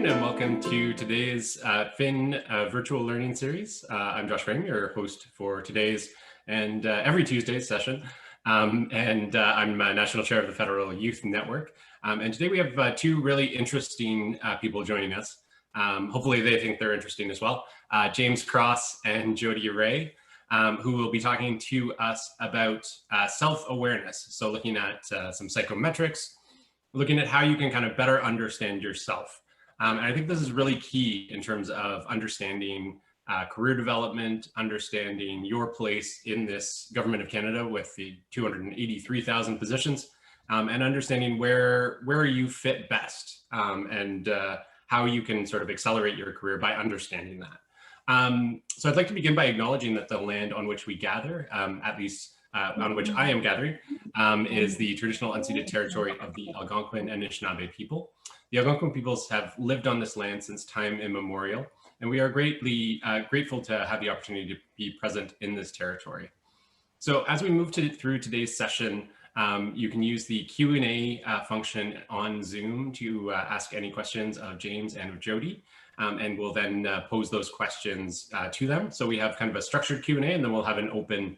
afternoon and welcome to today's FYN virtual learning series. I'm Josh Frame, your host for today's and every Tuesday's session. I'm National Chair of the Federal Youth Network. And today we have two really interesting people joining us. Hopefully they think they're interesting as well. James Cross and Jody Ray, who will be talking to us about self-awareness. So looking at some psychometrics, looking at how you can kind of better understand yourself. And I think this is really key in terms of understanding career development, understanding your place in this government of Canada with the 283,000 positions, and understanding where you fit best and how you can sort of accelerate your career by understanding that. So I'd like to begin by acknowledging that the land on which we gather, at least on which I am gathering, is the traditional unceded territory of the Algonquin and Anishinaabe people. The Algonquin peoples have lived on this land since time immemorial, and we are greatly grateful to have the opportunity to be present in this territory. So as we move through today's session, you can use the Q&A function on Zoom to ask any questions of James and of Jody, and we'll then pose those questions to them. So we have kind of a structured Q&A, and then we'll have an open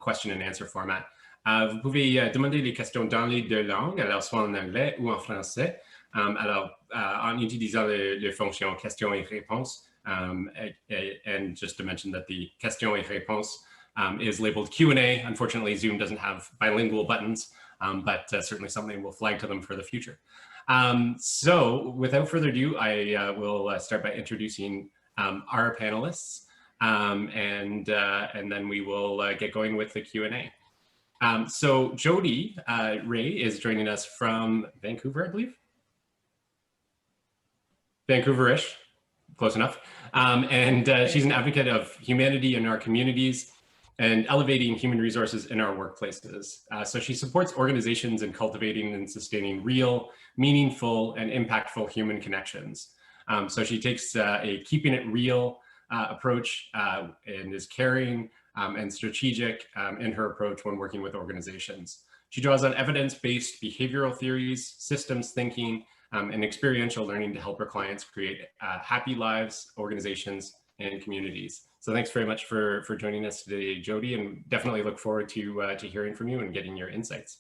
question and answer format. Vous pouvez demander les questions dans les deux langues, alors soit en anglais ou en français. En utilisant les fonctions questions et réponses, and just to mention that the questions et réponses is labeled Q&A. Unfortunately, Zoom doesn't have bilingual buttons, but certainly something we'll flag to them for the future. So without further ado, I will start by introducing our panelists, and then we will get going with the Q&A. So Jody Ray is joining us from Vancouver, I believe. Vancouver-ish, close enough. She's an advocate of humanity in our communities and elevating human resources in our workplaces. So she supports organizations in cultivating and sustaining real, meaningful, and impactful human connections. So she takes a keeping it real approach and is caring and strategic in her approach when working with organizations. She draws on evidence-based behavioral theories, systems thinking, and experiential learning to help her clients create happy lives, organizations, and communities. So thanks very much for joining us today, Jody, and definitely look forward to hearing from you and getting your insights.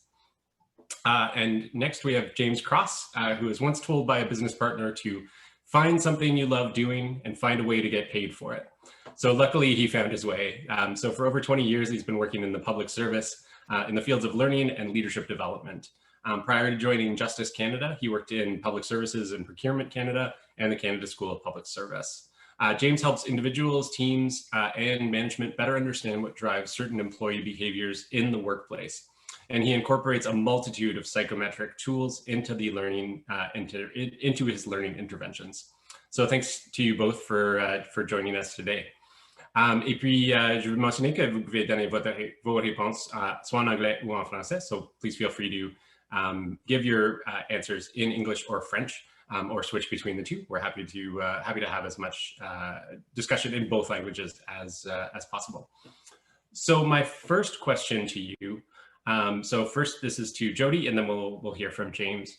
And next we have James Cross, who was once told by a business partner to find something you love doing and find a way to get paid for it. So luckily he found his way. So for over 20 years, he's been working in the public service in the fields of learning and leadership development. Prior to joining Justice Canada, he worked in Public Services and Procurement Canada and the Canada School of Public Service. James helps individuals, teams, and management better understand what drives certain employee behaviors in the workplace. And he incorporates a multitude of psychometric tools into the learning, into his learning interventions. So thanks to you both for joining us today. Et puis, je veux mentionner que vous pouvez donner vos réponses soit en anglais ou en français. So please feel free to give your answers in English or French, or switch between the two. We're happy to have as much discussion in both languages as possible. So my first question to you, so first this is to Jody, and then we'll hear from James.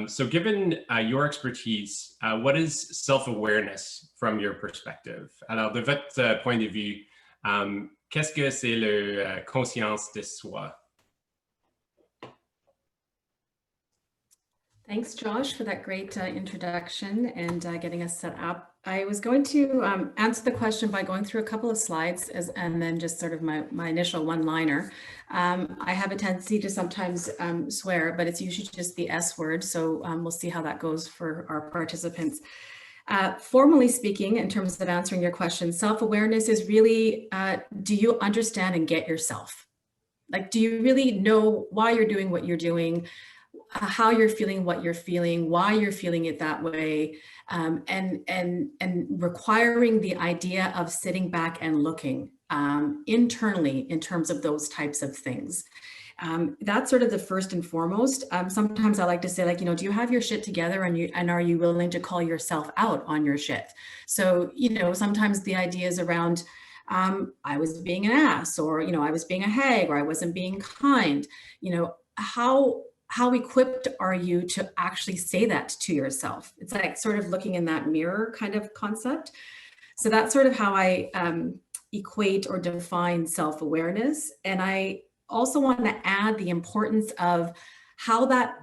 So given your expertise, what is self-awareness from your perspective? Alors de votre point de vue, qu'est-ce que c'est la conscience de soi? Thanks, Josh, for that great introduction and getting us set up. I was going to answer the question by going through a couple of slides and then just sort of my initial one-liner. I have a tendency to sometimes swear, but it's usually just the S word. So we'll see how that goes for our participants. Formally speaking, in terms of answering your question, self-awareness is really, do you understand and get yourself? Like, do you really know why you're doing what you're doing? How you're feeling, what you're feeling, why you're feeling it that way, and requiring the idea of sitting back and looking internally in terms of those types of things. That's sort of the first and foremost. Sometimes I like to say, like, do you have your shit together, and are you willing to call yourself out on your shit? So, sometimes the idea is around, I was being an ass, or, I was being a hag, or I wasn't being kind. How how equipped are you to actually say that to yourself? It's like sort of looking in that mirror kind of concept. So that's sort of how I equate or define self-awareness. And I also want to add the importance of how that,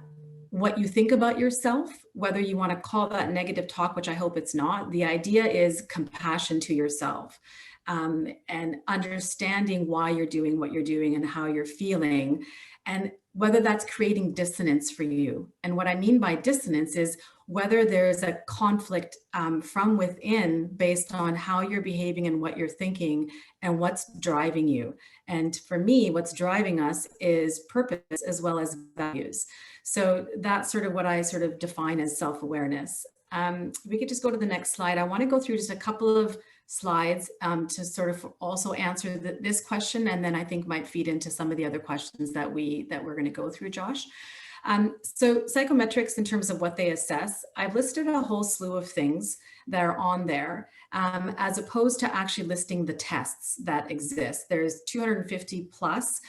what you think about yourself, whether you want to call that negative talk, which I hope it's not. The idea is compassion to yourself, and understanding why you're doing what you're doing and how you're feeling, and whether that's creating dissonance for you. And what I mean by dissonance is whether there's a conflict from within based on how you're behaving and what you're thinking and what's driving you. And for me, what's driving us is purpose as well as values. So that's sort of what I sort of define as self-awareness. We could just go to the next slide. I want to go through just a couple of slides to sort of also answer this question, and then I think might feed into some of the other questions that we're going to go through, Josh. So psychometrics, in terms of what they assess, I've listed a whole slew of things that are on there, as opposed to actually listing the tests that exist. There's 250 plus.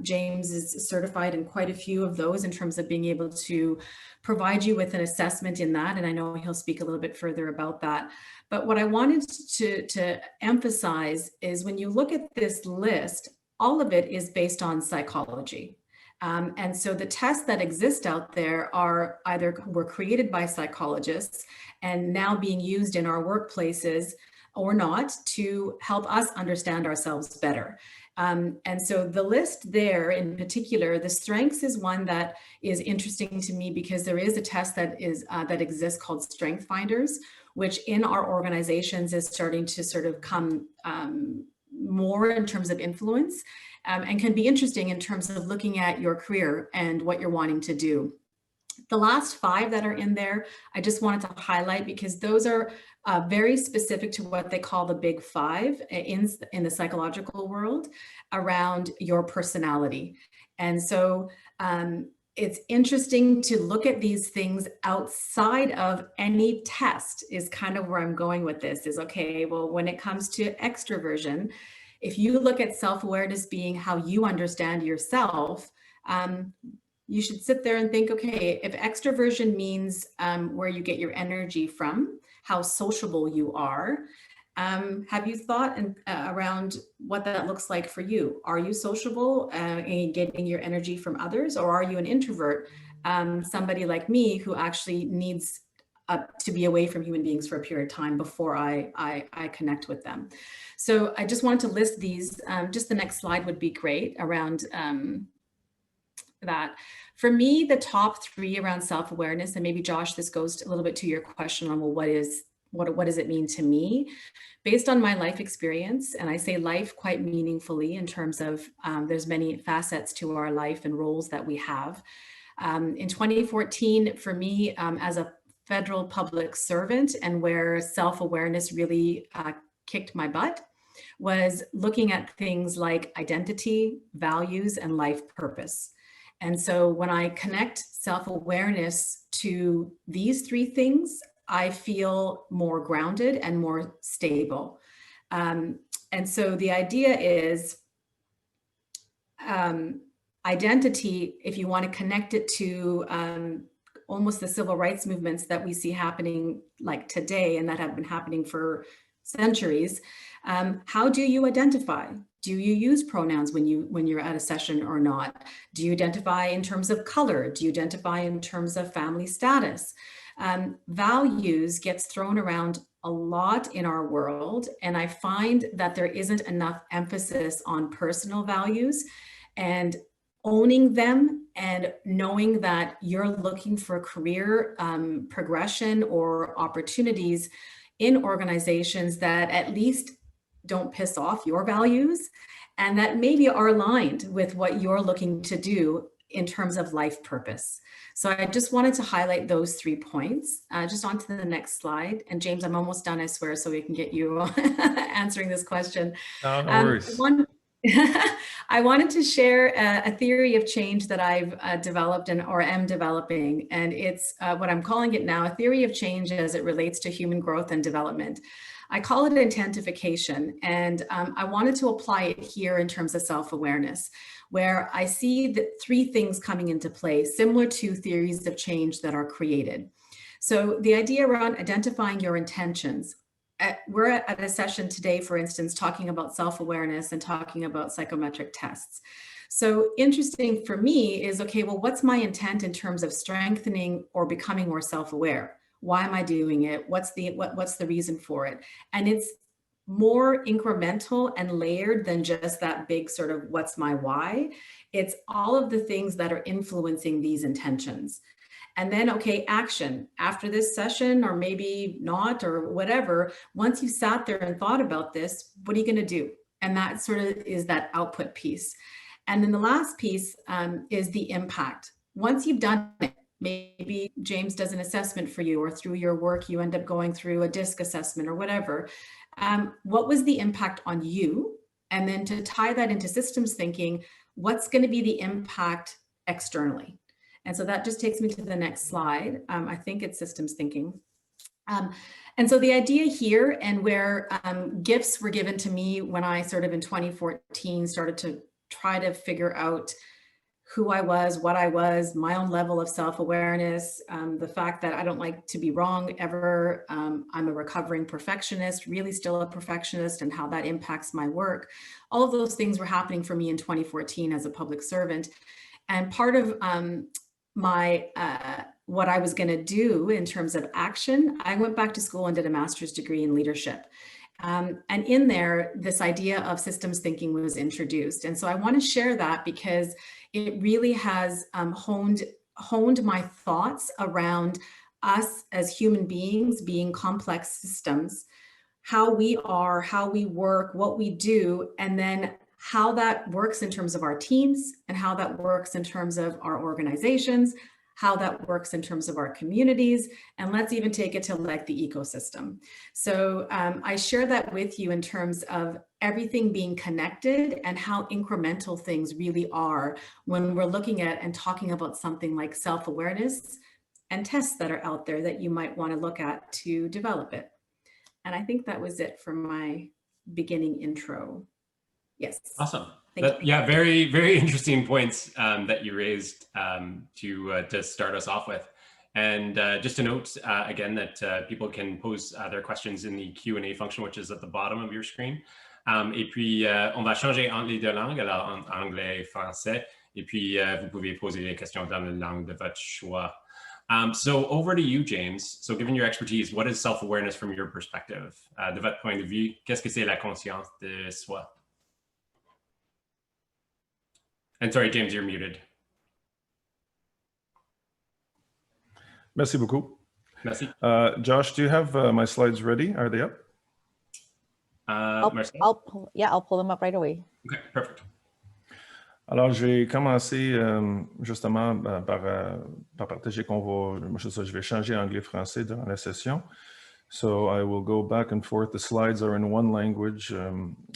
James is certified in quite a few of those in terms of being able to provide you with an assessment in that. And I know he'll speak a little bit further about that. But what I wanted to emphasize is when you look at this list, all of it is based on psychology. And so the tests that exist out there are either were created by psychologists and now being used in our workplaces or not to help us understand ourselves better. And so the list there in particular, the strengths is one that is interesting to me because there is a test that is that exists called Strength Finders, which in our organizations is starting to sort of come more in terms of influence, and can be interesting in terms of looking at your career and what you're wanting to do. The last 5 that are in there, I just wanted to highlight because those are very specific to what they call the big 5 in the psychological world around your personality. And so it's interesting to look at these things outside of any test is kind of where I'm going with this is, okay, well, when it comes to extroversion, if you look at self-awareness being how you understand yourself, you should sit there and think, okay, if extroversion means where you get your energy from, how sociable you are, have you thought around what that looks like for you? Are you sociable and getting your energy from others, or are you an introvert, somebody like me who actually needs to be away from human beings for a period of time before I connect with them? So I just wanted to list these. Just the next slide would be great around that. For me, the top 3 around self-awareness, and maybe Josh, this goes a little bit to your question on, well, what does it mean to me? Based on my life experience, and I say life quite meaningfully in terms of there's many facets to our life and roles that we have. In 2014, for me, as a federal public servant, and where self-awareness really kicked my butt, was looking at things like identity, values, and life purpose. And so when I connect self-awareness to these 3 things, I feel more grounded and more stable. And so the idea is identity, if you want to connect it to almost the civil rights movements that we see happening like today and that have been happening for centuries, how do you identify? Do you use pronouns when you're at a session or not? Do you identify in terms of color? Do you identify in terms of family status? Values gets thrown around a lot in our world, and I find that there isn't enough emphasis on personal values and owning them and knowing that you're looking for career progression or opportunities in organizations that at least don't piss off your values and that maybe are aligned with what you're looking to do in terms of life purpose. So I just wanted to highlight those 3 points. Just on to the next slide. And James, I'm almost done, I swear, so we can get you answering this question. No worries. I wanted to share a theory of change that I've developed or am developing, and it's what I'm calling it now, a theory of change as it relates to human growth and development. I call it intentification, and I wanted to apply it here in terms of self-awareness, where I see the three things coming into play, similar to theories of change that are created. So the idea around identifying your intentions. We're at a session today, for instance, talking about self-awareness and talking about psychometric tests. So interesting for me is, okay, well, what's my intent in terms of strengthening or becoming more self-aware? Why am I doing it? What's the reason for it? And it's more incremental and layered than just that big sort of what's my why. It's all of the things that are influencing these intentions. And then, okay, action after this session, or maybe not, or whatever, once you sat there and thought about this, what are you going to do? And that sort of is that output piece. And then the last piece is the impact. Once you've done it, maybe James does an assessment for you, or through your work, you end up going through a DISC assessment or whatever. What was the impact on you? And then to tie that into systems thinking, what's going to be the impact externally? And so that just takes me to the next slide. I think it's systems thinking. And so the idea here, and where gifts were given to me when I sort of in 2014 started to try to figure out who I was, what I was, my own level of self-awareness, the fact that I don't like to be wrong ever. I'm a recovering perfectionist, really still a perfectionist, and how that impacts my work. All of those things were happening for me in 2014 as a public servant. And part of what I was going to do in terms of action, I went back to school and did a master's degree in leadership. And in there, this idea of systems thinking was introduced. And so I want to share that because it really has honed my thoughts around us as human beings being complex systems, how we are, how we work, what we do, and then how that works in terms of our teams, and how that works in terms of our organizations, how that works in terms of our communities, and let's even take it to like the ecosystem. So I share that with you in terms of everything being connected and how incremental things really are when we're looking at and talking about something like self-awareness and tests that are out there that you might want to look at to develop it. And I think that was it for my beginning intro. Yes. Awesome. Yeah, very, very interesting points that you raised to start us off with. And just to note again that people can pose their questions in the Q&A function, which is at the bottom of your screen. Et puis, on va changer entre les deux langues, alors en anglais et français. Et puis, vous pouvez poser les questions dans la langue de votre choix. So over to you, James. So given your expertise, what is self-awareness from your perspective? De votre point de vue, qu'est-ce que c'est la conscience de soi? And sorry, James, you're muted. Merci beaucoup. Merci. Josh, do you have my slides ready? Are they up? I'll pull them up right away. Okay, perfect. Alors, je vais commencer justement par partager je vais changer anglais-français durant la session. So I will go back and forth. The slides are in one language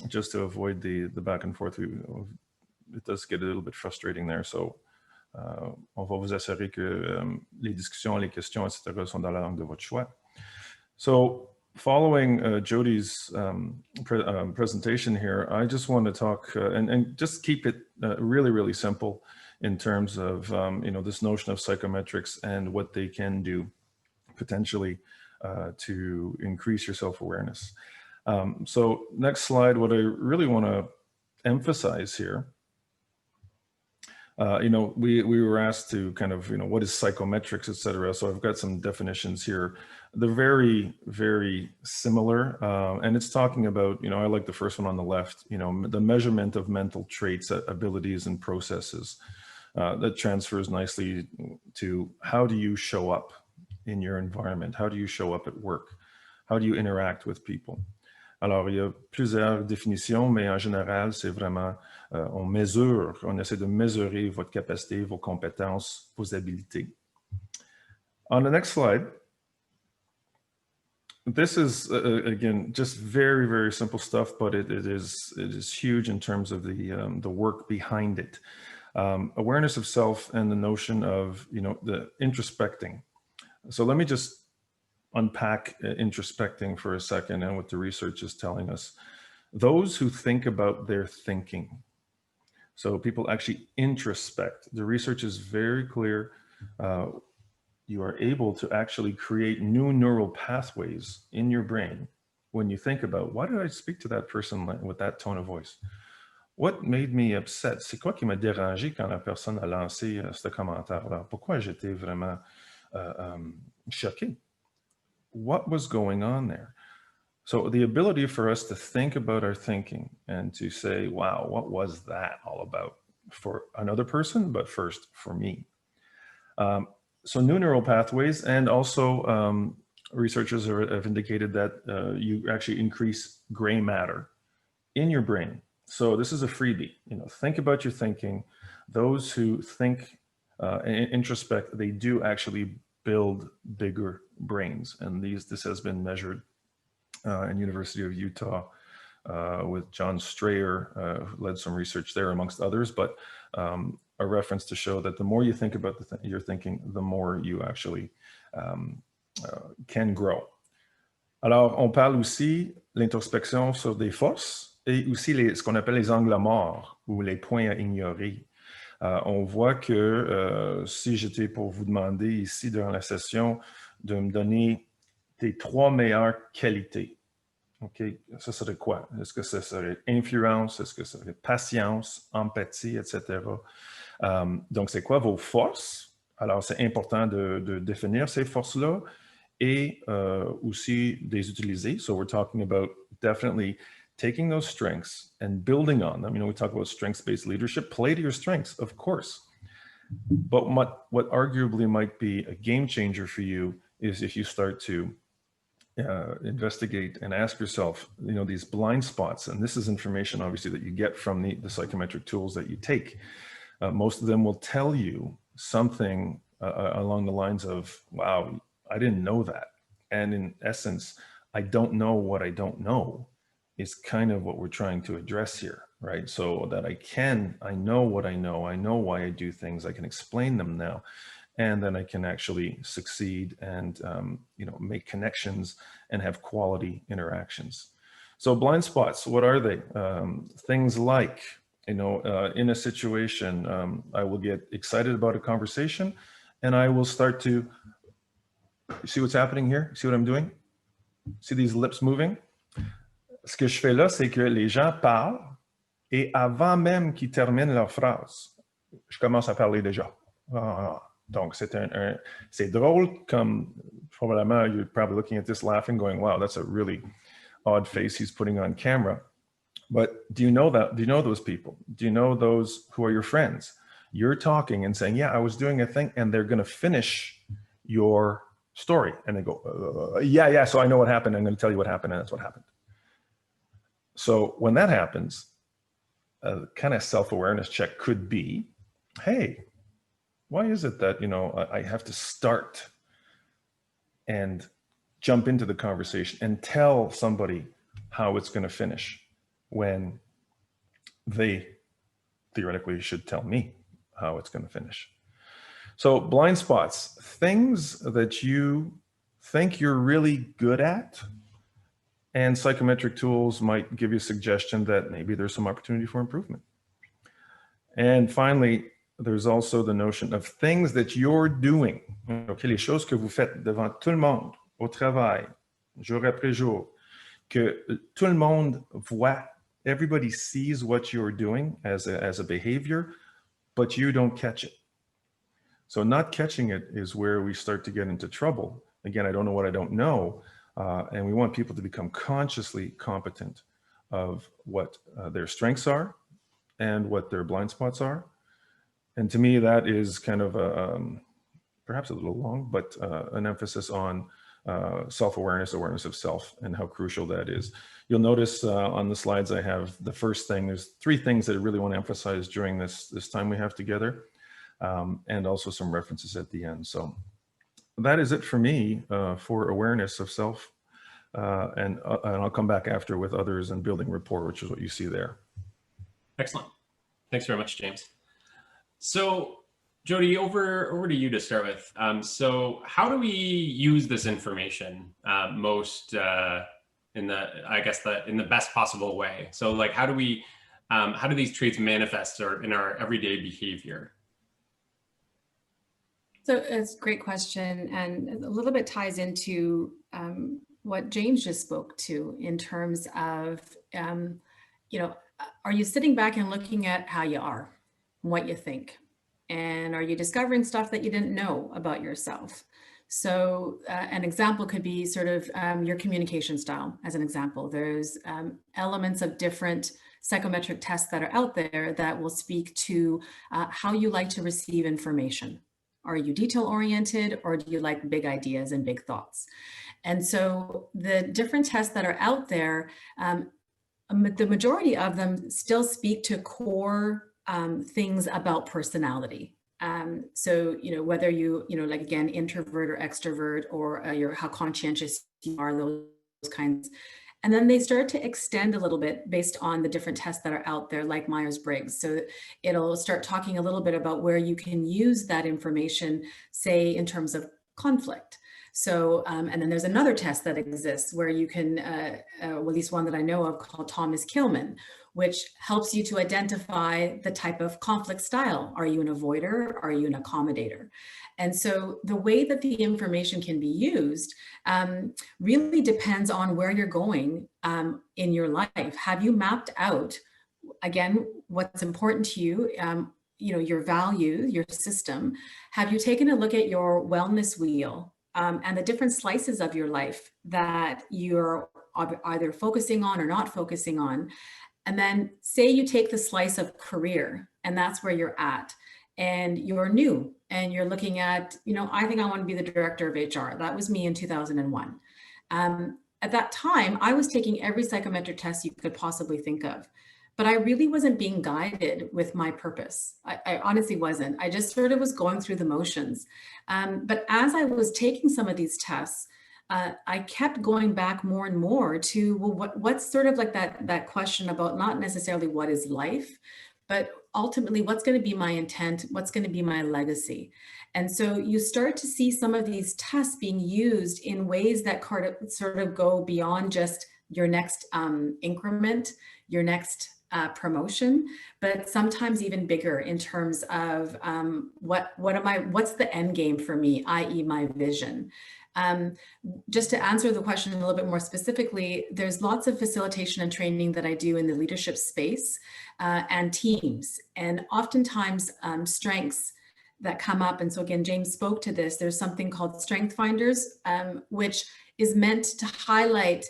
just to avoid the back and forth. It does get a little bit frustrating there. So on va vous assurer que les discussions, les questions, etc. sont dans la langue de votre choix. So following Jody's presentation here, I just want to talk and just keep it really, really simple in terms of, this notion of psychometrics and what they can do potentially to increase your self-awareness. So next slide, what I really want to emphasize here, we were asked to kind of, what is psychometrics, etc. So I've got some definitions here. They're very, very similar. And it's talking about, I like the first one on the left, the measurement of mental traits, abilities, and processes. That transfers nicely to how do you show up in your environment? How do you show up at work? How do you interact with people? Alors, il y a plusieurs définitions, mais en général, c'est vraiment, on essaie de mesurer votre capacité, vos compétences, vos habilités. On the next slide, this is again just very, very simple stuff, but it is huge in terms of the work behind it. Awareness of self and the notion of, you know, the introspecting. So let me just unpack introspecting for a second and what the research is telling us. Those who think about their thinking. So people actually introspect. The research is very clear. You are able to actually create new neural pathways in your brain when you think about, why did I speak to that person with that tone of voice? What made me upset? C'est quoi qui m'a dérangé quand la personne a lancé ce commentaire-là? Pourquoi j'étais vraiment choqué? What was going on there? So the ability for us to think about our thinking and to say, wow, what was that all about for another person, but first for me? So new neural pathways, and also researchers have indicated that you actually increase gray matter in your brain. So this is a freebie, you know, think about your thinking. Those who think and introspect, they do actually build bigger brains. And this has been measured in University of Utah with John Strayer, who led some research there amongst others, but a reference to show that the more you think about your thinking, the more you actually can grow. Alors, on parle aussi l'introspection sur des forces et aussi ce qu'on appelle les angles morts ou les points à ignorer. On voit que si j'étais pour vous demander ici durant la session de me donner tes 3 meilleures qualités, OK, ça serait quoi? Est-ce que ça serait influence? Est-ce que ça serait patience, empathie, etc.? Donc, c'est quoi vos forces? Alors, c'est important de définir ces forces-là et aussi de les utiliser. So we're talking about definitely taking those strengths and building on them. You know, we talk about strengths-based leadership. Play to your strengths, of course. But what arguably might be a game changer for you is if you start to investigate and ask yourself, you know, these blind spots. And this is information, obviously, that you get from the psychometric tools that you take. Most of them will tell you something along the lines of, wow, I didn't know that. And in essence, I don't know what I don't know is kind of what we're trying to address here, right? So that I know what I know why I do things, I can explain them now, and then I can actually succeed and you know, make connections and have quality interactions. So blind spots, what are they? Things like, you know, in a situation, I will get excited about a conversation and I will start to, you see what's happening here? See what I'm doing? See these lips moving? Ce que je fais là, c'est que les gens parlent et avant même qu'ils terminent leur phrase, je commence à parler déjà. Donc, c'est drôle comme, probablement, you're probably looking at this laughing, going, wow, that's a really odd face he's putting on camera. But do you know that? Do you know those people? Do you know those who are your friends? You're talking and saying, yeah, I was doing a thing, and they're going to finish your story. And they go, yeah, so I know what happened. I'm going to tell you what happened, and that's what happened. So when that happens, a kind of self-awareness check could be, hey, why is it that, you know, I have to start and jump into the conversation and tell somebody how it's going to finish when they theoretically should tell me how it's going to finish? So blind spots, things that you think you're really good at, and psychometric tools might give you a suggestion that maybe there's some opportunity for improvement. And finally, there's also the notion of things that you're doing. Okay, les choses que vous faites devant tout le monde, au travail, jour après jour, que tout le monde voit, everybody sees what you're doing as a behavior, but you don't catch it. So not catching it is where we start to get into trouble. Again, I don't know what I don't know. And we want people to become consciously competent of what their strengths are and what their blind spots are. And to me, that is kind of perhaps a little long, but an emphasis on self-awareness, awareness of self, and how crucial that is. You'll notice on the slides I have the first thing. There's 3 things that I really want to emphasize during this time we have together, and also some references at the end. So that is it for me for awareness of self. and I'll come back after with others and building rapport, which is what you see there. Excellent. Thanks very much, James. So Jody, over to you to start with. So how do we use this information most in the best possible way? So like, how do these traits manifest in our everyday behavior? So it's a great question, and a little bit ties into what James just spoke to in terms of, are you sitting back and looking at how you are, what you think? And are you discovering stuff that you didn't know about yourself? So an example could be sort of your communication style. As an example, there's elements of different psychometric tests that are out there that will speak to how you like to receive information. Are you detail oriented, or do you like big ideas and big thoughts? And so the different tests that are out there, the majority of them still speak to core things about personality. So, whether you, like, again, introvert or extrovert, or how conscientious you are, those kinds. And then they start to extend a little bit based on the different tests that are out there, like Myers-Briggs. So it'll start talking a little bit about where you can use that information, say, in terms of conflict. So, and then there's another test that exists where you can, well, at least one that I know of, called Thomas Kilmann, which helps you to identify the type of conflict style. Are you an avoider? Are you an accommodator? And so the way that the information can be used really depends on where you're going in your life. Have you mapped out, again, what's important to you, your value, your system? Have you taken a look at your wellness wheel and the different slices of your life that you're either focusing on or not focusing on? And then say you take the slice of career, and that's where you're at, and you're new and you're looking at, I think I want to be the director of HR. That was me in 2001. At that time, I was taking every psychometric test you could possibly think of, but I really wasn't being guided with my purpose. I honestly wasn't. I just sort of was going through the motions. But as I was taking some of these tests, I kept going back more and more to, well, what's sort of like that question about not necessarily what is life, but ultimately what's going to be my intent, what's going to be my legacy. And so you start to see some of these tests being used in ways that sort of go beyond just your next increment, your next promotion, but sometimes even bigger in terms of what's the end game for me, i.e. my vision. Just to answer the question a little bit more specifically, there's lots of facilitation and training that I do in the leadership space and teams, and oftentimes strengths that come up. And so again, James spoke to this. There's something called Strength Finders, which is meant to highlight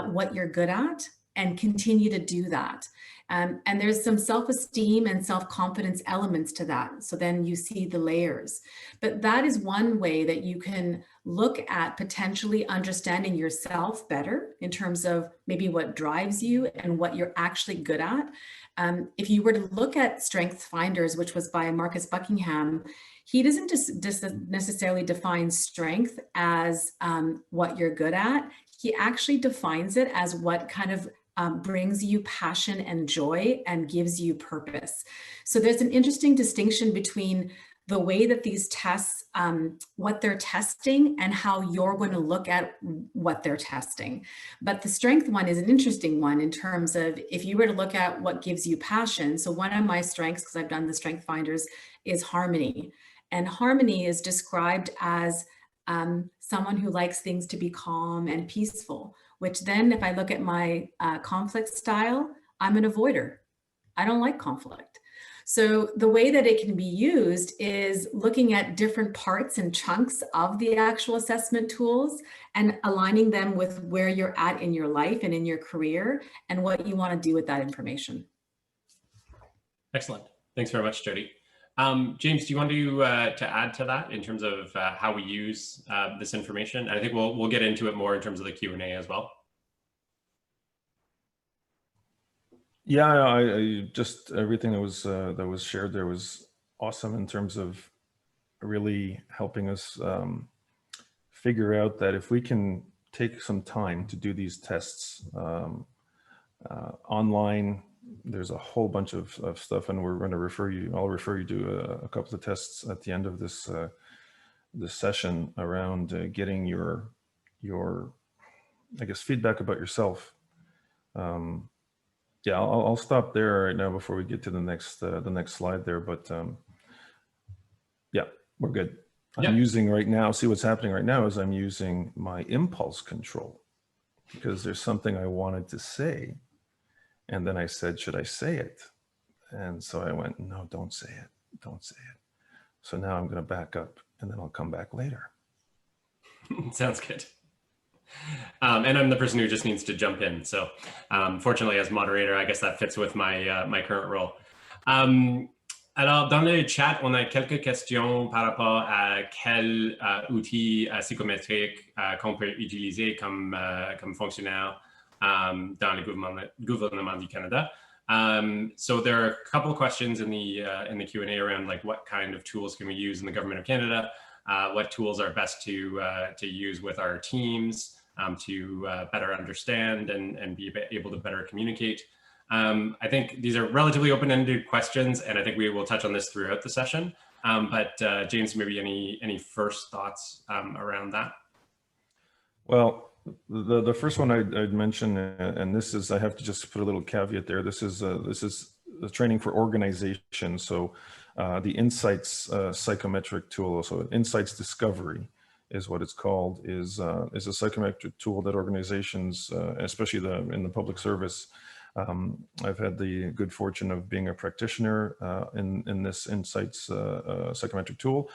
what you're good at and continue to do that. And there's some self-esteem and self-confidence elements to that. So then you see the layers. But that is one way that you can look at potentially understanding yourself better in terms of maybe what drives you and what you're actually good at. If you were to look at Strength Finders, which was by Marcus Buckingham, he doesn't just necessarily define strength as what you're good at. He actually defines it as what kind of brings you passion and joy and gives you purpose. So there's an interesting distinction between the way that these tests, what they're testing and how you're going to look at what they're testing. But the strength one is an interesting one in terms of if you were to look at what gives you passion. So one of my strengths, because I've done the Strength Finders, is harmony. And harmony is described as someone who likes things to be calm and peaceful, which then if I look at my conflict style, I'm an avoider. I don't like conflict. So the way that it can be used is looking at different parts and chunks of the actual assessment tools and aligning them with where you're at in your life and in your career and what you want to do with that information. Excellent. Thanks very much, Jody. James, do you want to add to that in terms of how we use this information? I think we'll get into it more in terms of the Q&A as well. Yeah, I just everything that was shared there was awesome in terms of really helping us figure out that if we can take some time to do these tests online. There's a whole bunch of stuff, and we're going to I'll refer you to a couple of tests at the end of this this session around getting your I guess feedback about yourself. Yeah, I'll stop there right now before we get to the next slide there. But yeah, we're good. I'm using right now. See what's happening right now is I'm using my impulse control because there's something I wanted to say. And then I said, should I say it? And so I went, no, don't say it. Don't say it. So now I'm going to back up and then I'll come back later. Sounds good. And I'm the person who just needs to jump in. So fortunately, as moderator, I guess that fits with my, my current role. Alors, dans le chat, on a quelques questions par rapport à quel outil psychométrique qu'on peut utiliser comme, comme fonctionnaire dans le gouvernement du Canada. So there are a couple of questions in the Q&A around like what kind of tools can we use in the government of Canada, what tools are best to use with our teams to better understand and be able to better communicate. I think these are relatively open-ended questions, and I think we will touch on this throughout the session. But James, maybe any first thoughts around that? Well, the first one I'd mention, and this is, I have to just put a little caveat there. This is the training for organization. So the Insights psychometric tool, so Insights Discovery is what it's called, is a psychometric tool that organizations, especially in the public service, I've had the good fortune of being a practitioner in this Insights psychometric tool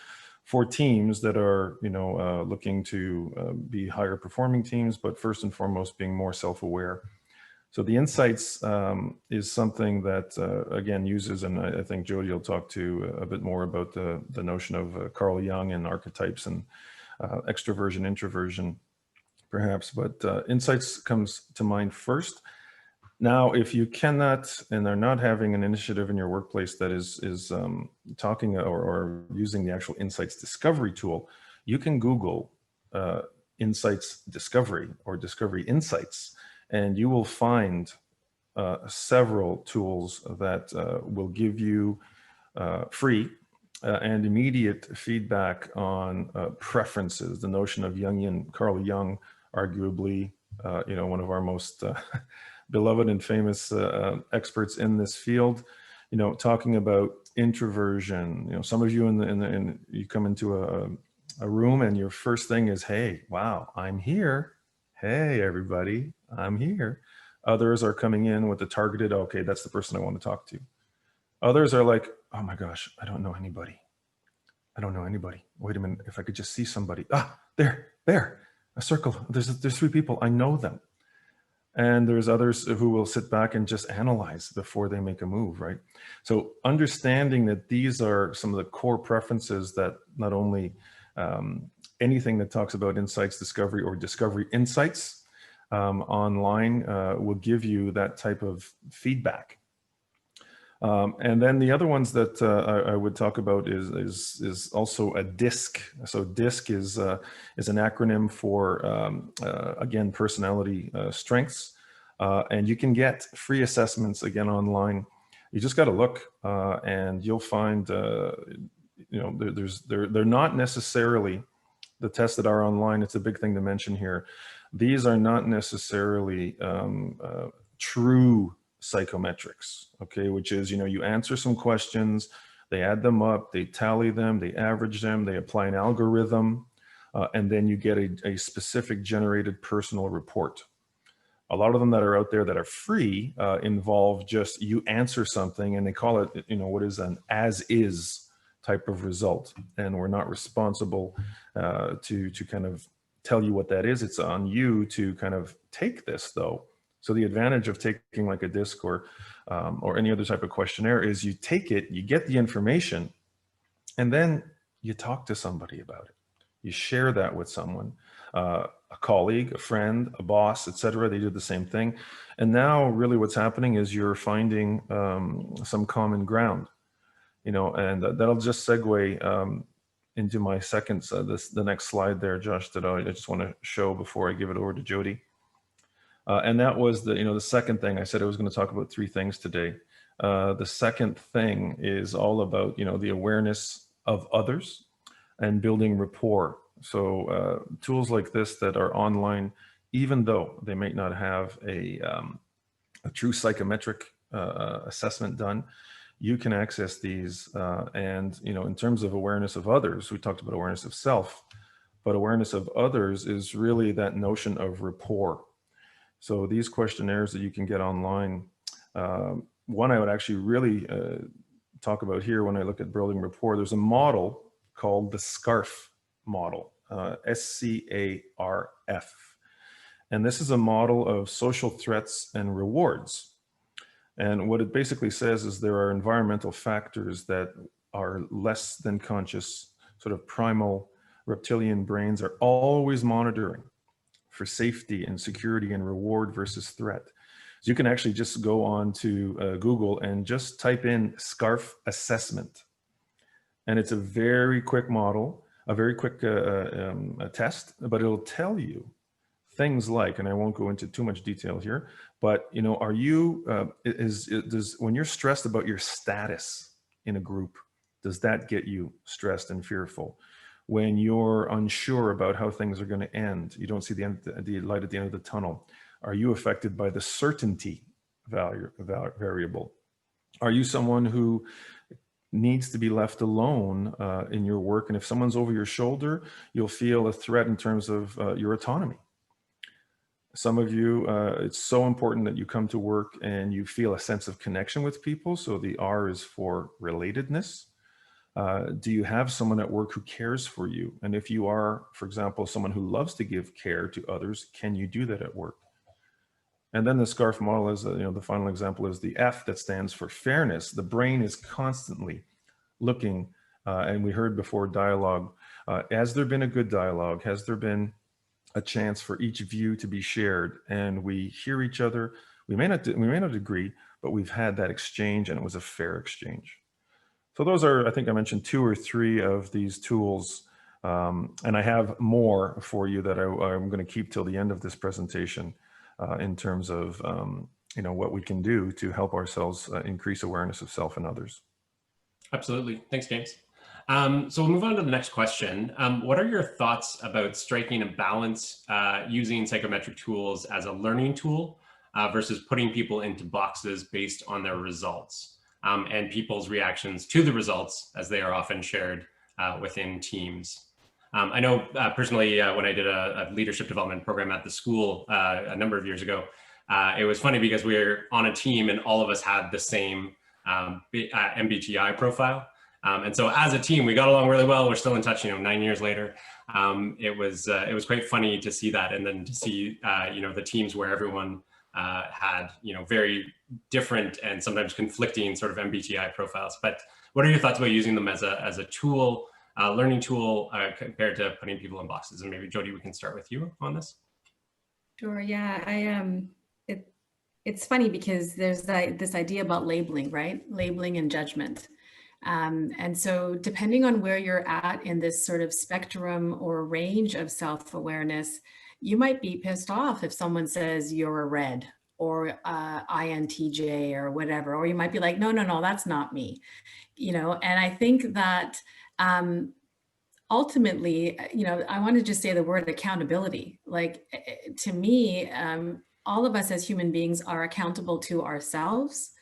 for teams that are, looking to be higher performing teams, but first and foremost being more self-aware. So the Insights is something that, again, uses, and I think Jody will talk to a bit more about the notion of Carl Jung and archetypes and extroversion, introversion, perhaps, but Insights comes to mind first. Now, if you cannot and are not having an initiative in your workplace that is talking or using the actual Insights Discovery tool, you can Google Insights Discovery or Discovery Insights, and you will find several tools that will give you free and immediate feedback on preferences. The notion of Jungian, Carl Jung, arguably, one of our most beloved and famous experts in this field, talking about introversion. Some of you you come into a room and your first thing is, hey, wow, I'm here. Hey, everybody, I'm here. Others are coming in with the targeted, okay, that's the person I want to talk to. Others are like, oh my gosh, I don't know anybody. I don't know anybody. Wait a minute, if I could just see somebody. Ah, there, a circle. There's 3 people, I know them. And there's others who will sit back and just analyze before they make a move, right? So understanding that these are some of the core preferences that not only anything that talks about Insights Discovery or Discovery Insights online will give you that type of feedback. And then the other ones that I would talk about is also a DISC. So DISC is an acronym for, again, personality strengths. And you can get free assessments, again, online. You just got to look and you'll find, they're not necessarily the tests that are online. It's a big thing to mention here. These are not necessarily true psychometrics, okay, which is, you answer some questions, they add them up, they tally them, they average them, they apply an algorithm, and then you get a specific generated personal report. A lot of them that are out there that are free involve just you answer something and they call it, what is an as-is type of result. And we're not responsible to kind of tell you what that is. It's on you to kind of take this though. So the advantage of taking like a DISC or any other type of questionnaire is you take it, you get the information, and then you talk to somebody about it. You share that with someone, a colleague, a friend, a boss, etc. They do the same thing. And now really what's happening is you're finding some common ground, and that'll just segue into my second, the next slide there, Josh, that I just want to show before I give it over to Jody. And that was the second thing. I said I was going to talk about 3 things today. The second thing is all about, the awareness of others and building rapport. So tools like this that are online, even though they may not have a true psychometric assessment done, you can access these. And, in terms of awareness of others, we talked about awareness of self, but awareness of others is really that notion of rapport. So these questionnaires that you can get online, one I would actually really talk about here when I look at building rapport, there's a model called the SCARF model, SCARF. And this is a model of social threats and rewards. And what it basically says is there are environmental factors that are less than conscious, sort of primal reptilian brains are always monitoring for safety and security and reward versus threat. So you can actually just go on to Google and just type in SCARF assessment. And it's a very quick model, a very quick a test, but it'll tell you things like, and I won't go into too much detail here, but are you, when you're stressed about your status in a group, does that get you stressed and fearful? When you're unsure about how things are going to end, you don't see the light at the end of the tunnel, are you affected by the certainty variable? Are you someone who needs to be left alone in your work? And if someone's over your shoulder, you'll feel a threat in terms of your autonomy. Some of you, it's so important that you come to work and you feel a sense of connection with people. So the R is for relatedness. Do you have someone at work who cares for you? And if you are, for example, someone who loves to give care to others, can you do that at work? And then the SCARF model is, the final example is the F that stands for fairness. The brain is constantly looking, and we heard before dialogue, has there been a good dialogue? Has there been a chance for each view to be shared? And we hear each other. We may not agree, but we've had that exchange and it was a fair exchange. So those are, I think I mentioned 2 or 3 of these tools. And I have more for you that I'm going to keep till the end of this presentation in terms of, what we can do to help ourselves increase awareness of self and others. Absolutely. Thanks, James. So we'll move on to the next question. What are your thoughts about striking a balance using psychometric tools as a learning tool versus putting people into boxes based on their results and people's reactions to the results as they are often shared within teams? I know personally, when I did a leadership development program at the school a number of years ago, it was funny because we were on a team and all of us had the same MBTI profile. And so as a team, we got along really well. We're still in touch, 9 years later. It was quite funny to see that. And then to see, the teams where everyone had, very different and sometimes conflicting sort of MBTI profiles. But what are your thoughts about using them as a tool, learning tool compared to putting people in boxes? And maybe Jody, we can start with you on this. Sure. Yeah, it's funny because there's this idea about labeling, right? Labeling and judgment. And so depending on where you're at in this sort of spectrum or range of self-awareness, you might be pissed off if someone says you're a red or INTJ or whatever, or you might be like, no, that's not me, and I think that ultimately, I want to just say the word accountability. Like, to me, all of us as human beings are accountable to ourselves,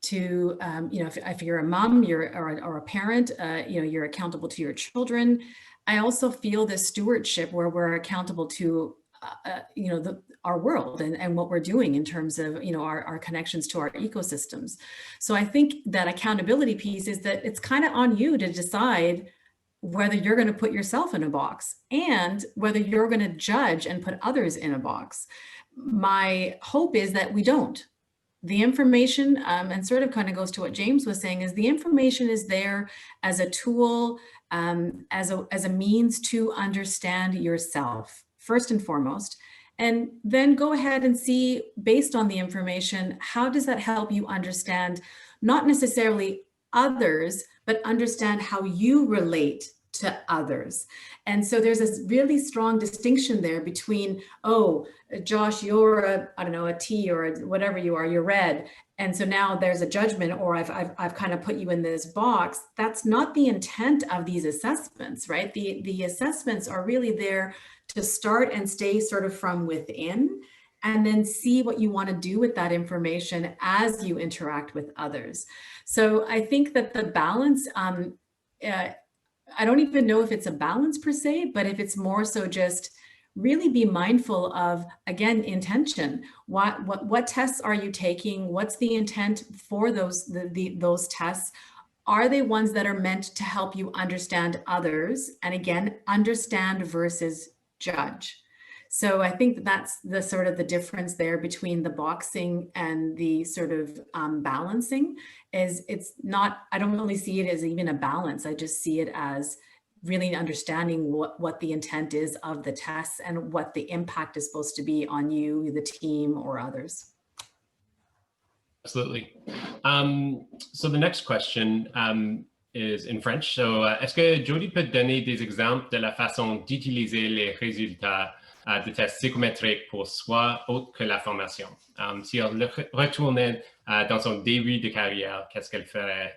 to, if you're a mom, or a parent, you're accountable to your children. I also feel this stewardship where we're accountable to, our world and what we're doing in terms of, our connections to our ecosystems. So I think that accountability piece is that it's kind of on you to decide whether you're going to put yourself in a box and whether you're going to judge and put others in a box. My hope is that we don't. The information, and sort of kind of goes to what James was saying, is the information is there as a tool, as a means to understand yourself, first and foremost, and then go ahead and see, based on the information, how does that help you understand not necessarily others, but understand how you relate to others. And so there's this really strong distinction there between, oh, Josh, you're a, I don't know, a T or a, whatever you are, you're red. And so now there's a judgment, or I've kind of put you in this box. That's not the intent of these assessments, right? The assessments are really there to start and stay sort of from within, and then see what you want to do with that information as you interact with others. So I think that the balance, I don't even know if it's a balance per se, but if it's more so just really be mindful of, again, intention. What tests are you taking? What's the intent for those tests? Are they ones that are meant to help you understand others? And again, understand versus judge. So I think that's the sort of the difference there between the boxing and the sort of balancing is it's not, I don't really see it as even a balance. I just see it as really understanding what the intent is of the tests and what the impact is supposed to be on you, the team, or others. Absolutely. So the next question is in French. So, est-ce que Jody peut donner des exemples de la façon d'utiliser les résultats de tests psychométriques pour soi autre que la formation? Si elle retournait dans son début de carrière, qu'est-ce qu'elle ferait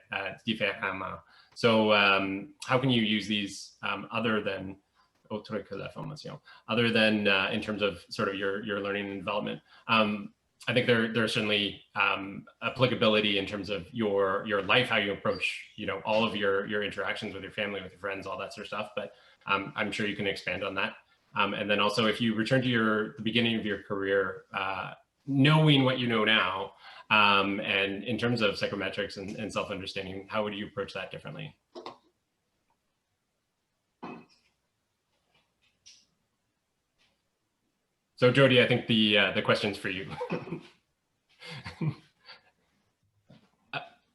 différemment? So how can you use these other than autre que la formation, other than in terms of sort of your learning and development? I think there's certainly applicability in terms of your life, how you approach, you know, all of your interactions with your family, with your friends, all that sort of stuff. But I'm sure you can expand on that. And then also, if you return to the beginning of your career, knowing what you know now, and in terms of psychometrics and self-understanding, how would you approach that differently? So Jody, I think the question's for you.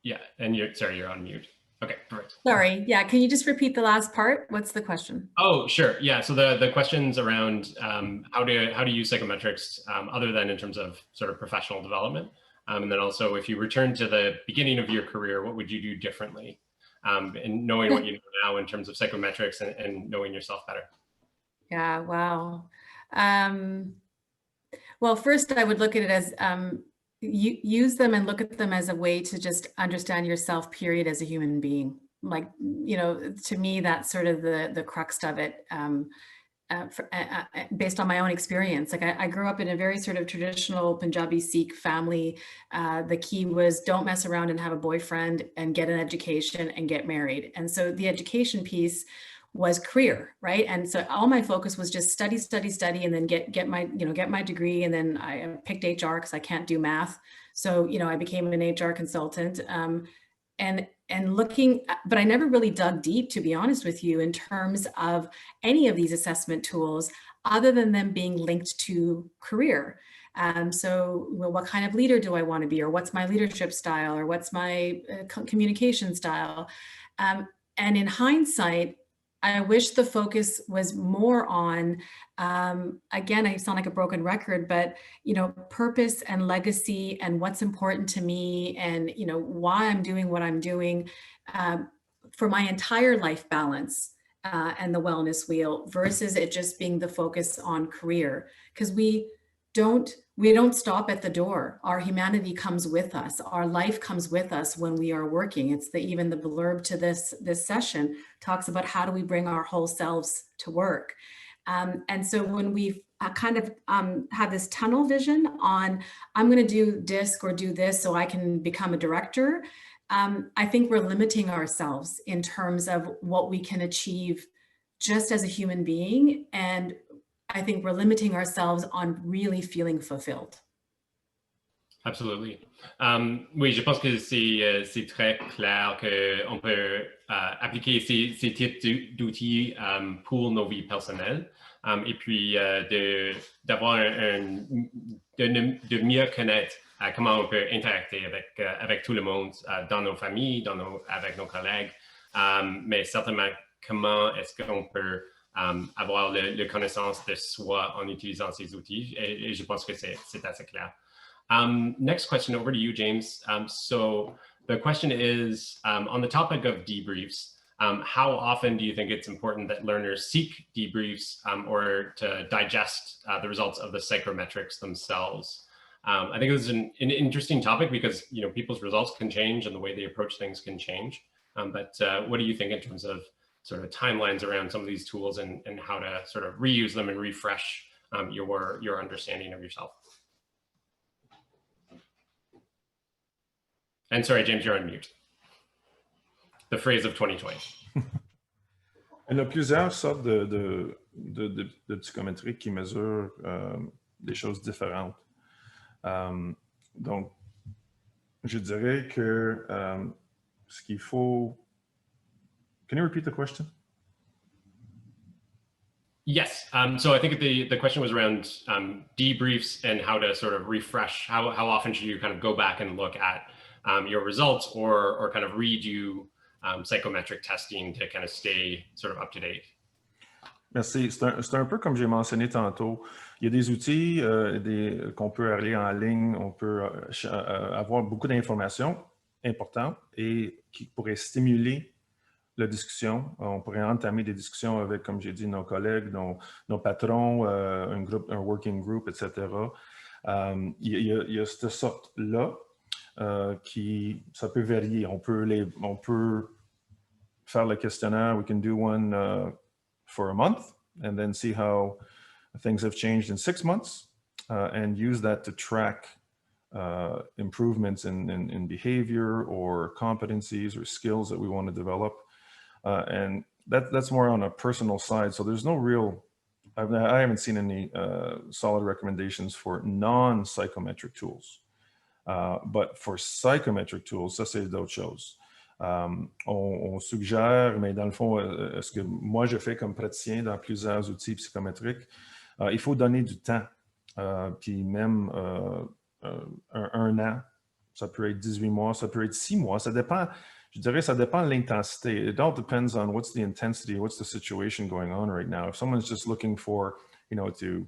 Yeah, and you're on mute. Okay, perfect. Sorry, yeah, can you just repeat the last part? What's the question? Oh, sure, yeah, so the question's around how to use psychometrics other than in terms of sort of professional development. And then also, if you return to the beginning of your career, what would you do differently? And knowing what you know now in terms of psychometrics and knowing yourself better. Yeah, wow. Well, first I would look at it as use them and look at them as a way to just understand yourself, period, as a human being. Like, you know, to me, that's sort of the crux of it. Based on my own experience. Like I grew up in a very sort of traditional Punjabi Sikh family. The key was don't mess around and have a boyfriend and get an education and get married. And so the education piece was career, right? And so all my focus was just study, and then get my degree. And then I picked HR because I can't do math. So, you know, I became an HR consultant. And looking, but I never really dug deep, to be honest with you, in terms of any of these assessment tools, other than them being linked to career. So, well, what kind of leader do I want to be, or what's my leadership style, or what's my communication style? And in hindsight, I wish the focus was more on, again, I sound like a broken record, but, you know, purpose and legacy and what's important to me and, you know, why I'm doing what I'm doing for my entire life balance and the wellness wheel versus it just being the focus on career. Because we don't stop at the door. Our humanity comes with us. Our life comes with us when we are working. It's even the blurb to this session talks about how do we bring our whole selves to work. And so when we've kind of have this tunnel vision on, I'm going to do DISC or do this so I can become a director, I think we're limiting ourselves in terms of what we can achieve just as a human being. And I think we're limiting ourselves on really feeling fulfilled. Absolutely. Oui, je pense que c'est très clair qu'on peut appliquer ces types d'outils pour nos vies personnelles et puis de mieux connaître comment on peut interagir avec tout le monde dans nos familles, avec nos collègues, mais certainement comment est-ce qu'on peut avoir la connaissance de soi en utilisant ces outils et je pense que c'est assez clair. Next question over to you, James. So the question is on the topic of debriefs. how often do you think it's important that learners seek debriefs or to digest the results of the psychometrics themselves? I think this is an interesting topic because people's results can change and the way they approach things can change. But what do you think in terms of sort of timelines around some of these tools and how to sort of reuse them and refresh your understanding of yourself? And sorry, James, you're on mute. The phrase of 2020. Il y a plusieurs sortes de psychométrie qui mesurent des choses différentes. Donc, je dirais que ce qu'il faut... Can you repeat the question? Yes. So I think the question was around debriefs and how to sort of refresh. How often should you kind of go back and look at your results or kind of redo psychometric testing to kind of stay sort of up to date? Merci. C'est un peu comme j'ai mentionné tantôt. Il y a des outils qu'on peut aller en ligne, on peut avoir beaucoup d'informations importantes et qui pourraient stimuler la discussion. On pourrait entamer des discussions avec, comme j'ai dit, nos collègues, nos patrons, un working group, etc. Il y a cette sorte-là qui, ça peut varier. On peut faire le questionnaire. We can do one for a month and then see how things have changed in 6 months and use that to track improvements in behavior or competencies or skills that we want to develop. And that's more on a personal side. So there's no real, I haven't seen any solid recommendations for non-psychometric tools. But for psychometric tools, ça c'est d'autres choses. On suggère, mais dans le fond, ce que moi je fais comme praticien dans plusieurs outils psychométriques, il faut donner du temps. Puis même un an, ça peut être 18 mois, ça peut être 6 mois, ça dépend. Je dirais ça dépend de l'intensité. It all depends on what's the intensity, what's the situation going on right now. If someone's just looking for, to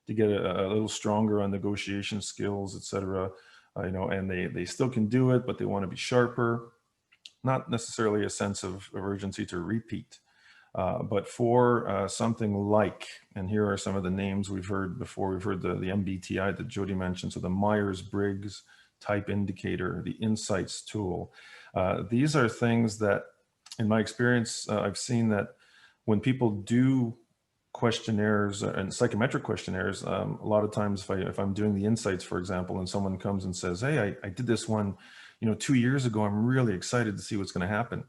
get a little stronger on negotiation skills, etc., and they still can do it, but they want to be sharper, not necessarily a sense of urgency to repeat. But for something like, and here are some of the names we've heard before, we've heard the MBTI that Jody mentioned, so the Myers-Briggs Type Indicator, the Insights tool. These are things that, in my experience, I've seen that when people do questionnaires and psychometric questionnaires, a lot of times if I'm doing the Insights, for example, and someone comes and says, hey, I did this one 2 years ago, I'm really excited to see what's going to happen.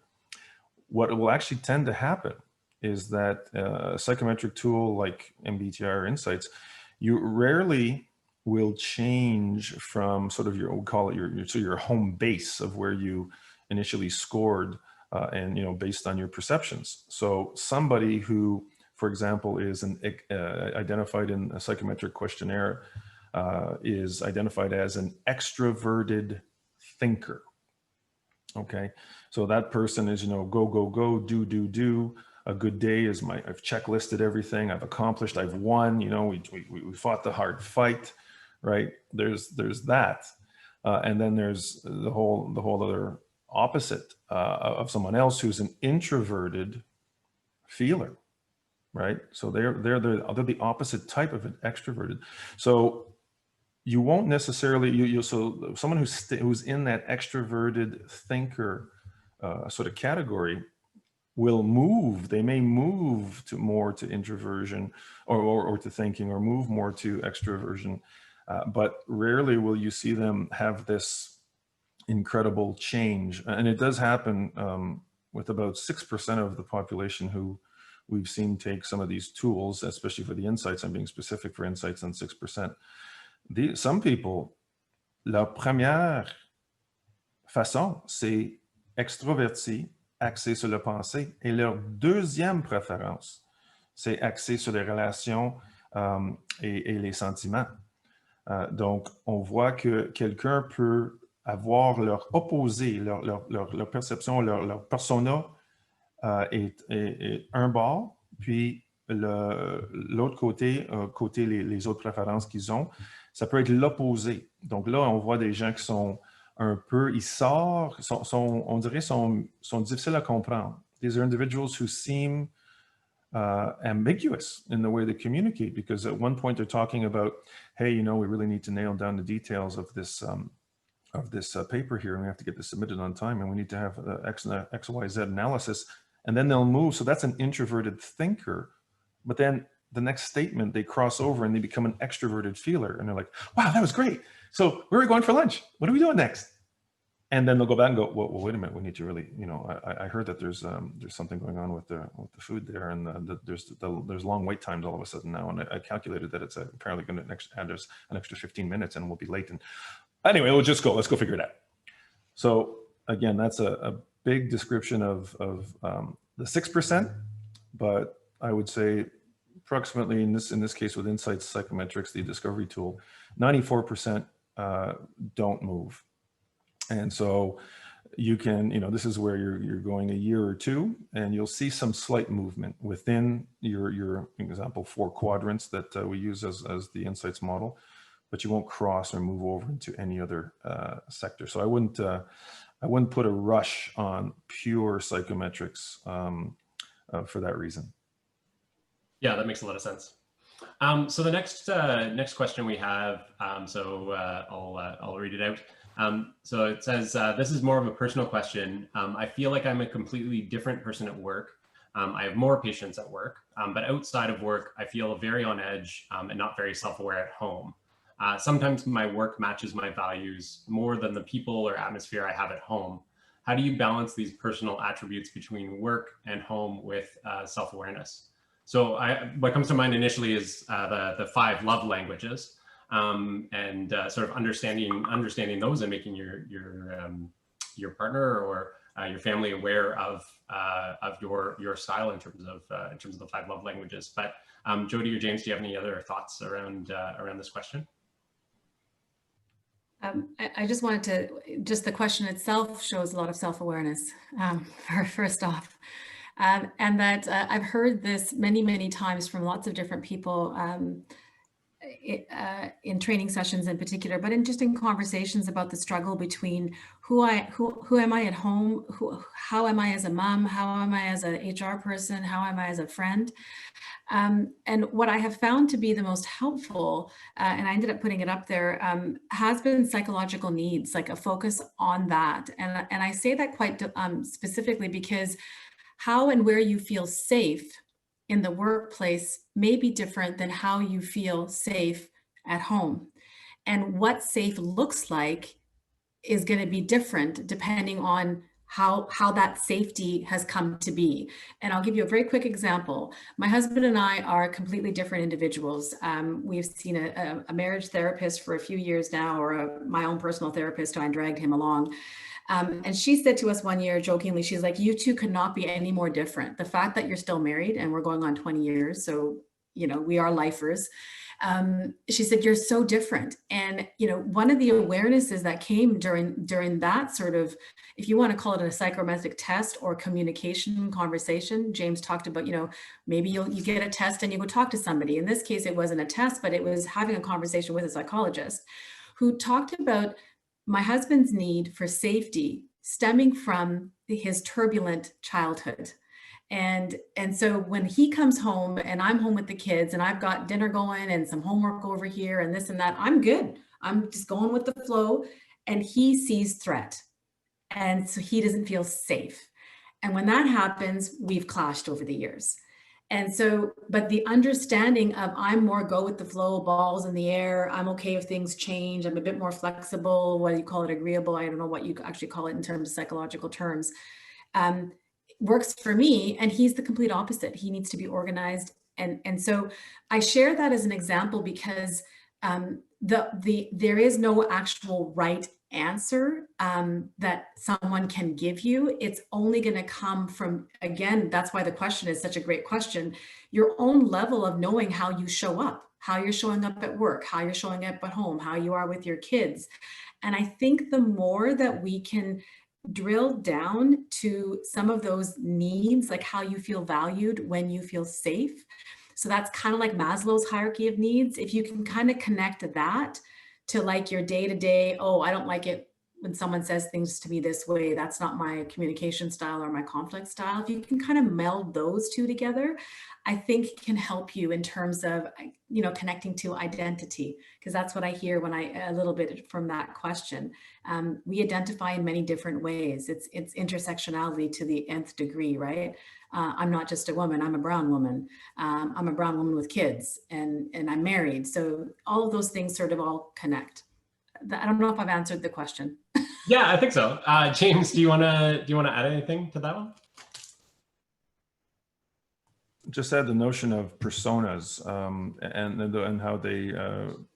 What will actually tend to happen is that a psychometric tool like MBTI or Insights, you rarely will change from sort of we'll call it your home base of where you initially scored and based on your perceptions. So somebody who, for example, is identified in a psychometric questionnaire is identified as an extroverted thinker. Okay, so that person is go go go, do. A good day is I've checklisted everything, I've accomplished, I've won. We fought the hard fight. Right, there's that, and then there's the whole other opposite of someone else who's an introverted feeler, right? So they're the opposite type of an extroverted. So you won't necessarily so someone who's in that extroverted thinker sort of category will move. They may move more to introversion or to thinking, or move more to extroversion. But rarely will you see them have this incredible change. And it does happen with about 6% of the population who we've seen take some of these tools, especially for the Insights. I'm being specific for Insights on 6%. Some people, leur première façon, c'est extroverti, axé sur le pensée. Et leur deuxième préférence, c'est axé sur les relations et les sentiments. Donc, on voit que quelqu'un peut avoir leur opposé, leur perception, leur persona est un bord, puis l'autre côté, les autres préférences qu'ils ont, ça peut être l'opposé. Donc là, on voit des gens qui sont un peu, on dirait, sont difficiles à comprendre. These are individuals who seem ambiguous in the way they communicate, because at one point they're talking about, hey, you know, we really need to nail down the details of this paper here, and we have to get this submitted on time, and we need to have X, Y, Z analysis, and then they'll move. So that's an introverted thinker. But then the next statement, they cross over and they become an extroverted feeler, and they're like, wow, that was great. So where are we going for lunch? What are we doing next? And then they'll go back and go, well, wait a minute, we need to really, you know, I heard that there's something going on with the food there, and there's long wait times all of a sudden now, and I calculated that it's apparently going to add us an extra 15 minutes, and we'll be late. And anyway, let's go figure it out. So again, that's a big description of the 6%, but I would say approximately in this case with Insights Psychometrics, the discovery tool, 94% don't move. And so you can, you know, this is where you're going a year or two, and you'll see some slight movement within your example 4 quadrants that we use as the Insights model, but you won't cross or move over into any other sector. So I wouldn't put a rush on pure psychometrics for that reason. Yeah, that makes a lot of sense. So the next question we have, I'll read it out. So it says, this is more of a personal question. I feel like I'm a completely different person at work. I have more patience at work, but outside of work, I feel very on edge and not very self-aware at home. Sometimes my work matches my values more than the people or atmosphere I have at home. How do you balance these personal attributes between work and home with self-awareness? So what comes to mind initially is the 5 love languages. And sort of understanding those and making your partner or your family aware of your style in terms of the 5 love languages. But Jody or James, do you have any other thoughts around this question? I just wanted to, the question itself shows a lot of self-awareness, first off. And that I've heard this many, many times from lots of different people in training sessions in particular, but in conversations about the struggle between who am I at home, how am I as a mom, how am I as an HR person, how am I as a friend. And what I have found to be the most helpful, and I ended up putting it up there, has been psychological needs, like a focus on that. And I say that quite specifically because how and where you feel safe in the workplace may be different than how you feel safe at home. And what safe looks like is going to be different depending on how that safety has come to be. And I'll give you a very quick example. My husband and I are completely different individuals. We've seen a marriage therapist for a few years now, or my own personal therapist, I dragged him along. And she said to us one year, jokingly, she's like, you two could not be any more different. The fact that you're still married, and we're going on 20 years, so, you know, we are lifers. She said, you're so different. And, you know, one of the awarenesses that came during that sort of, if you want to call it a psychometric test or communication conversation, James talked about, you know, maybe you get a test and you go talk to somebody. In this case, it wasn't a test, but it was having a conversation with a psychologist who talked about my husband's need for safety stemming from his turbulent childhood. And so when he comes home and I'm home with the kids and I've got dinner going and some homework over here and this and that, I'm good. I'm just going with the flow. And he sees threat. And so he doesn't feel safe. And when that happens, we've clashed over the years. And so, but the understanding of I'm more go with the flow, balls in the air, I'm okay if things change, I'm a bit more flexible, whether you call it agreeable, I don't know what you actually call it in terms of psychological terms, works for me. And he's the complete opposite. He needs to be organized. And so I share that as an example because there is no actual right answer that someone can give you. It's only going to come from, again, that's why the question is such a great question, your own level of knowing how you show up, how you're showing up at work, how you're showing up at home, how you are with your kids. And I think the more that we can drill down to some of those needs, like how you feel valued when you feel safe. So that's kind of like Maslow's hierarchy of needs. If you can kind of connect that to like your day-to-day, oh, I don't like it when someone says things to me this way, that's not my communication style or my conflict style. If you can kind of meld those two together, I think can help you in terms of, you know, connecting to identity, because that's what I hear when a little bit from that question. We identify in many different ways. It's intersectionality to the nth degree, right? I'm not just a woman, I'm a brown woman. I'm a brown woman with kids and I'm married. So all of those things sort of all connect. I don't know if I've answered the question. Yeah, I think so. James, do you want to add anything to that one? Just add the notion of personas and how they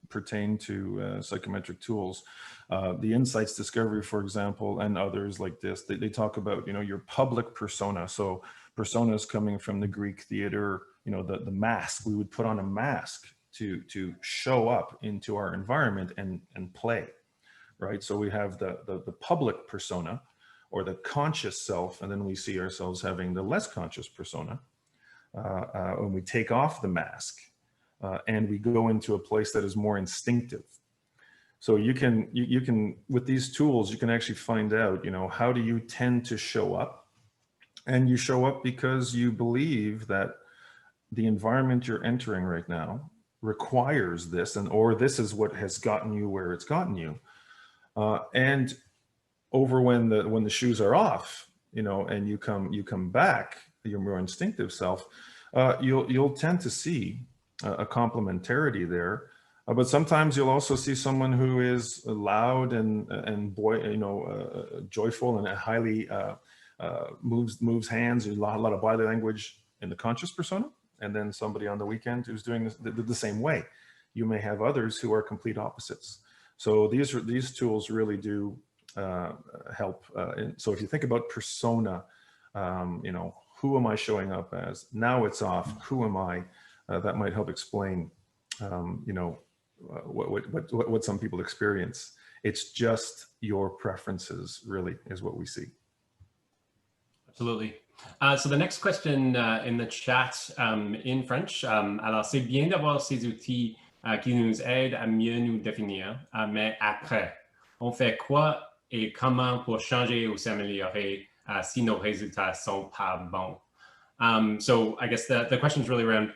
pertain to psychometric tools. The insights discovery, for example, and others like this, they talk about, you know, your public persona. So personas coming from the Greek theater, you know, the mask. We would put on a mask to show up into our environment and play, right? So we have the public persona or the conscious self, and then we see ourselves having the less conscious persona. When we take off the mask and we go into a place that is more instinctive. So you can with these tools, you can actually find out, you know, how do you tend to show up? And you show up because you believe that the environment you're entering right now requires this, or this is what has gotten you where it's gotten you. And over when the shoes are off, you know, and you come back, your more instinctive self, you'll tend to see a complementarity there. But sometimes you'll also see someone who is loud and joyful and highly moves hands, a lot of body language in the conscious persona, and then somebody on the weekend who's doing the same way. You may have others who are complete opposites. So these tools really do help. So if you think about persona, you know, who am I showing up as? Now it's off. Who am I? That might help explain, you know, what some people experience. It's just your preferences, really, is what we see. Absolutely. So the next question in the chat in French. Alors, c'est bien d'avoir ces outils qui nous aident à mieux nous définir, mais après, on fait quoi et comment pour changer ou s'améliorer si nos résultats sont pas bons? So I guess the question is really around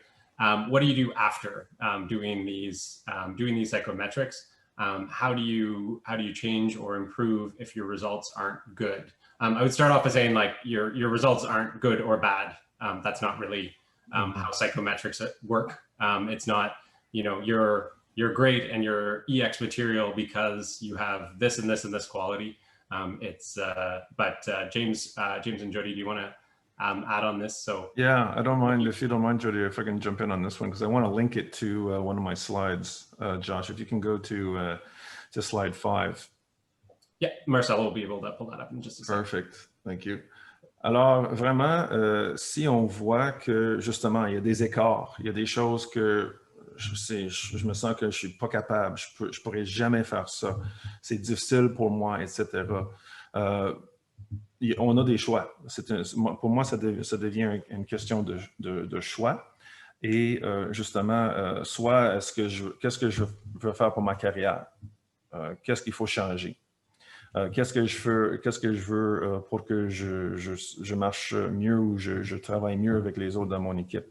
what do you do after doing these psychometrics? How do you change or improve if your results aren't good? I would start off by saying, like, your results aren't good or bad. That's not really how psychometrics work. It's not, you know, you're great and you're EX material because you have this and this and this quality. James and Jody, do you want to add on this? So yeah, I don't mind, if you don't mind, Jody, if I can jump in on this one, because I want to link it to one of my slides. Josh, if you can go to slide 5. Yeah, Marcelo will be able to pull that up in just a second. Perfect, thank you. Alors vraiment, si on voit que justement il y a des écarts, il y a des choses que je me sens que je suis pas capable, je pourrais jamais faire ça, c'est difficile pour moi, etc. On a des choix. Pour moi, ça devient une question de choix. Et justement, soit qu'est-ce que je veux faire pour ma carrière? Qu'est-ce qu'il faut changer? Qu'est-ce que je veux pour que je marche mieux ou je travaille mieux avec les autres dans mon équipe?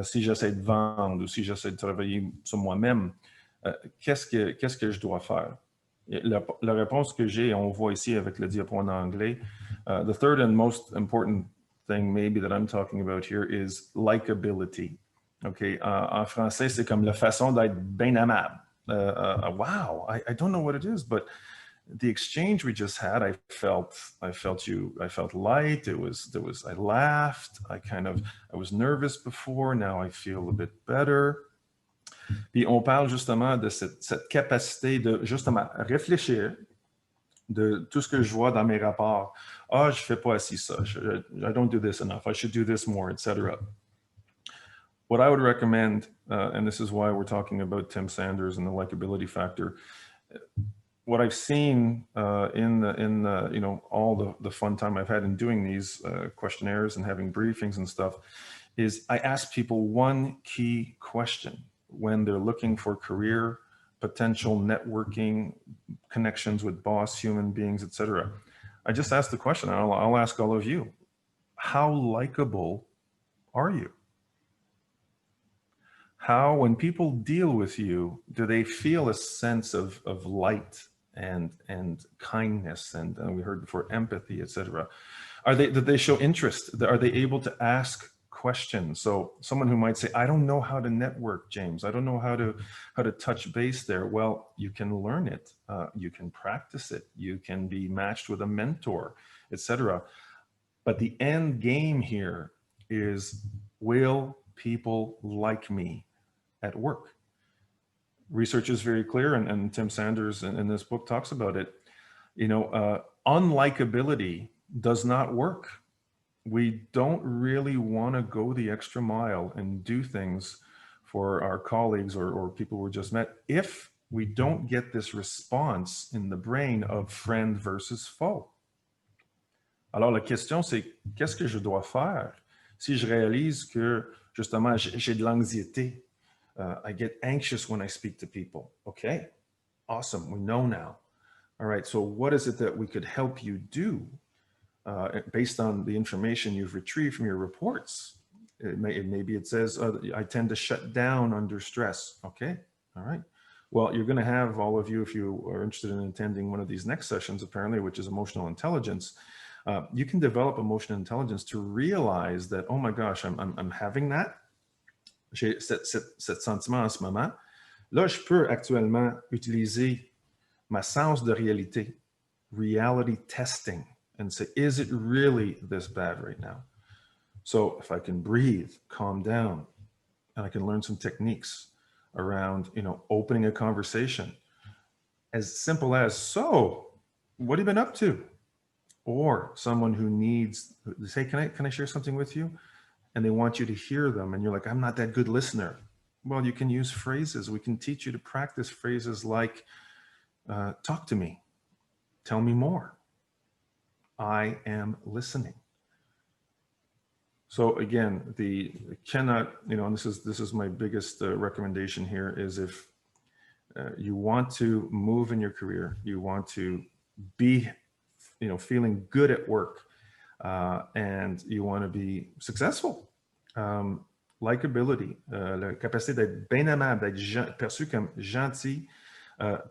Si j'essaie de vendre ou si j'essaie de travailler sur moi-même, qu'est-ce que je dois faire? La réponse que j'ai, on voit ici avec le diapo en anglais, the third and most important thing maybe that I'm talking about here is likability. Okay, en français, c'est comme la façon d'être bien aimable. Wow, I don't know what it is, but the exchange we just had, I felt light. I laughed. I was nervous before. Now I feel a bit better. Puis on parle justement de cette capacité de justement réfléchir de tout ce que je vois dans mes rapports. Ah, je fais pas assez ça. I don't do this enough. I should do this more, etc. What I would recommend, and this is why we're talking about Tim Sanders and the likability factor. What I've seen in you know, all the fun time I've had in doing these questionnaires and having briefings and stuff is I ask people one key question when they're looking for career, potential networking, connections with boss, human beings, etc. I just asked the question. I'll ask all of you. How likable are you? How, when people deal with you, do they feel a sense of light and kindness? And we heard before, empathy, etc. Do they show interest? Are they able to ask questions? So someone who might say, I don't know how to network, James. I don't know how to touch base there. Well, you can learn it. You can practice it. You can be matched with a mentor, etc. But the end game here is, will people like me at work? Research is very clear, and Tim Sanders in this book talks about it. You know, unlikability does not work. We don't really want to go the extra mile and do things for our colleagues or people we just met if we don't get this response in the brain of friend versus foe. Alors la question c'est, qu'est-ce que je dois faire si je réalise que justement j'ai de l'anxiété? I get anxious when I speak to people. Okay, awesome, we know now. All right, so what is it that we could help you do based on the information you've retrieved from your reports? Maybe it says, I tend to shut down under stress. Okay, all right. Well, you're gonna have, all of you, if you are interested in attending one of these next sessions, apparently, which is emotional intelligence, you can develop emotional intelligence to realize that, oh my gosh, I'm having that. J'ai cet sentiment en ce moment. Là, je peux actuellement utiliser ma sens de réalité, reality testing, and say, is it really this bad right now? So if I can breathe, calm down, and I can learn some techniques around, you know, opening a conversation as simple as, so what have you been up to? Or someone who needs, say, can I share something with you? And they want you to hear them. And you're like, I'm not that good listener. Well, you can use phrases. We can teach you to practice phrases like, talk to me, tell me more. I am listening. So again, cannot, you know, and this is my biggest recommendation here, is if you want to move in your career, you want to be, you know, feeling good at work, and you want to be successful. Likability, la capacité d'être bien aimable, d'être perçu comme gentil,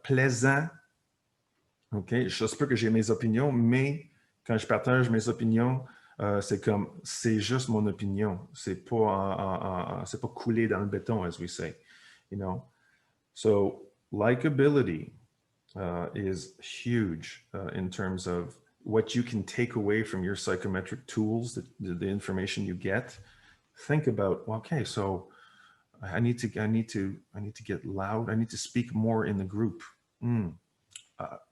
plaisant. OK, je sais pas que j'ai mes opinions, mais quand je partage mes opinions, c'est comme, c'est juste mon opinion. C'est pas coulé dans le béton, as we say, you know. So likability is huge in terms of what you can take away from your psychometric tools, the information you get. Think about, well, okay, so I need to get loud. I need to speak more in the group.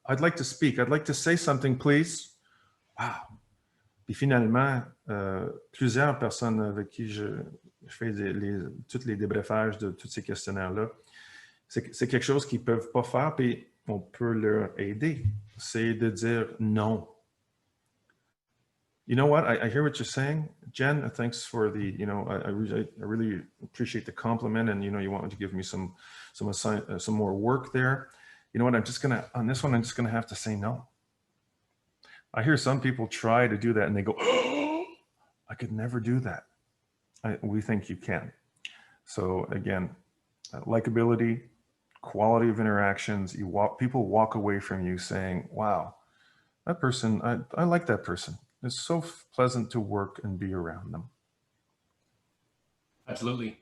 I'd like to speak. I'd like to say something, please. Wow. Puis finalement, plusieurs personnes avec qui je fais tous les débriefages de tous ces questionnaires-là, c'est quelque chose qu'ils ne peuvent pas faire, puis on peut leur aider. C'est de dire non. You know what? I hear what you're saying, Jen. Thanks for the, you know, I really appreciate the compliment, and you know, you wanted to give me some more work there. You know what? On this one, I'm just gonna have to say no. I hear some people try to do that and they go, oh, I could never do that. We think you can. So again, likability, quality of interactions. People walk away from you saying, wow, that person, I like that person. It's so pleasant to work and be around them. Absolutely.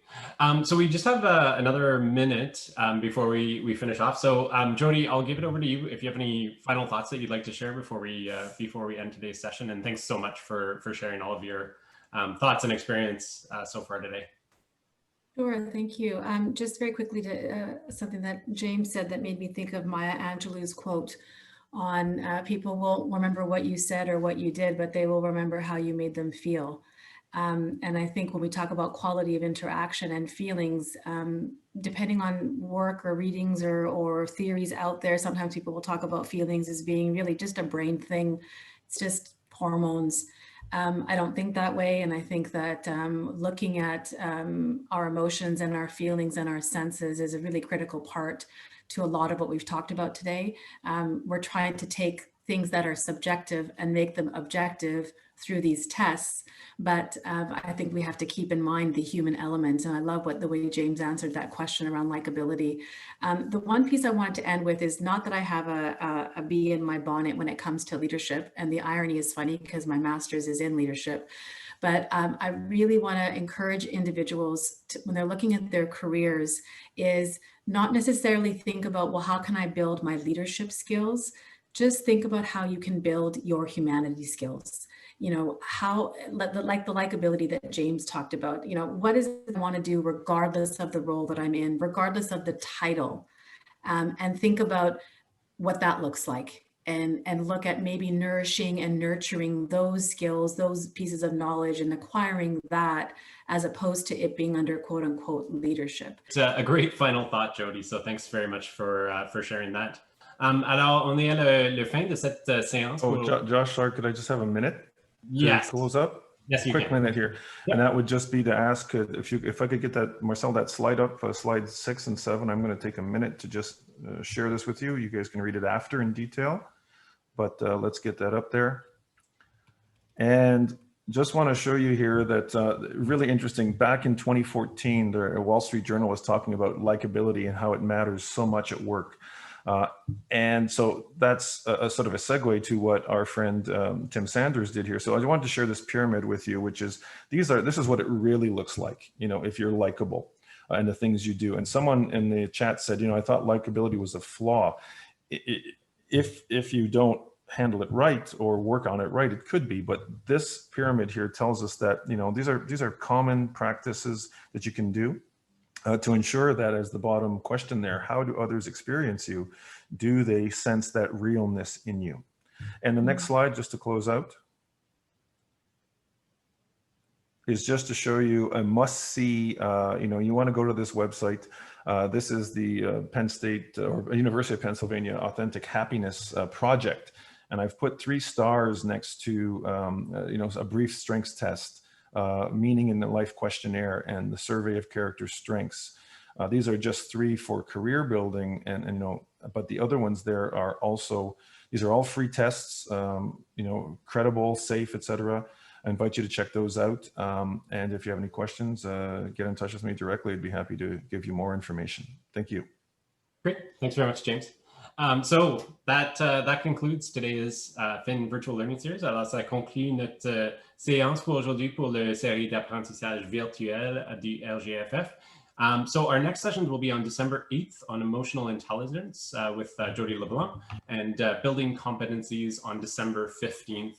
So we just have another minute before we finish off. So Jody, I'll give it over to you if you have any final thoughts that you'd like to share before we end today's session. And thanks so much for sharing all of your thoughts and experience so far today. Sure, thank you. Just very quickly to something that James said that made me think of Maya Angelou's quote on people won't remember what you said or what you did, but they will remember how you made them feel. And I think when we talk about quality of interaction and feelings, depending on work or readings or theories out there, sometimes people will talk about feelings as being really just a brain thing. It's just hormones. I don't think that way. And I think that looking at our emotions and our feelings and our senses is a really critical part to a lot of what we've talked about today. We're trying to take things that are subjective and make them objective through these tests. But I think we have to keep in mind the human element. And I love the way James answered that question around likability. The one piece I wanted to end with is not that I have a bee in my bonnet when it comes to leadership. And the irony is funny because my master's is in leadership. But I really want to encourage individuals to, when they're looking at their careers, is not necessarily think about, well, how can I build my leadership skills? Just think about how you can build your humanity skills. You know, how, like the likability that James talked about, you know, what is it I want to do regardless of the role that I'm in, regardless of the title, and think about what that looks like. And look at maybe nourishing and nurturing those skills, those pieces of knowledge, and acquiring that, as opposed to it being under quote unquote leadership. It's a great final thought, Jody. So thanks very much for sharing that. Alors, on est à le fin de cette séance. Oh, Josh, sorry, could I just have a minute to close up? Yes, you quick can. Minute here. Yep. And that would just be to ask if I could get that, Marcel, that slide up, slide 6 and 7. I'm going to take a minute to just share this with you. You guys can read it after in detail, but let's get that up there. And just want to show you here that really interesting. Back in 2014, the Wall Street Journal was talking about likability and how it matters so much at work. And so that's a sort of a segue to what our friend Tim Sanders did here. So I wanted to share this pyramid with you, which is this is what it really looks like, you know, if you're likable and the things you do. And someone in the chat said, you know, I thought likability was a flaw. If you don't handle it right or work on it right, it could be. But this pyramid here tells us that, you know, these are common practices that you can do. To ensure that, as the bottom question there, how do others experience you? Do they sense that realness in you? And the next slide, just to close out, is just to show you a must-see. You know, you want to go to this website. This is the Penn State or University of Pennsylvania Authentic Happiness Project, and I've put 3 stars next to you know, a brief strengths test. Meaning in the life questionnaire and the survey of character strengths. These are just 3 for career building, and you know, but the other ones there are also, these are all free tests, you know, credible, safe, etc. I invite you to check those out. And if you have any questions, get in touch with me directly. I'd be happy to give you more information. Thank you. Great, thanks very much, James. So that concludes today's FYN Virtual Learning Series. Alors, ça conclut notre séance pour aujourd'hui pour la série d'apprentissage virtuel du RJFF. So our next sessions will be on December 8th on emotional intelligence with Jody LeBlanc, and building competencies on December 15th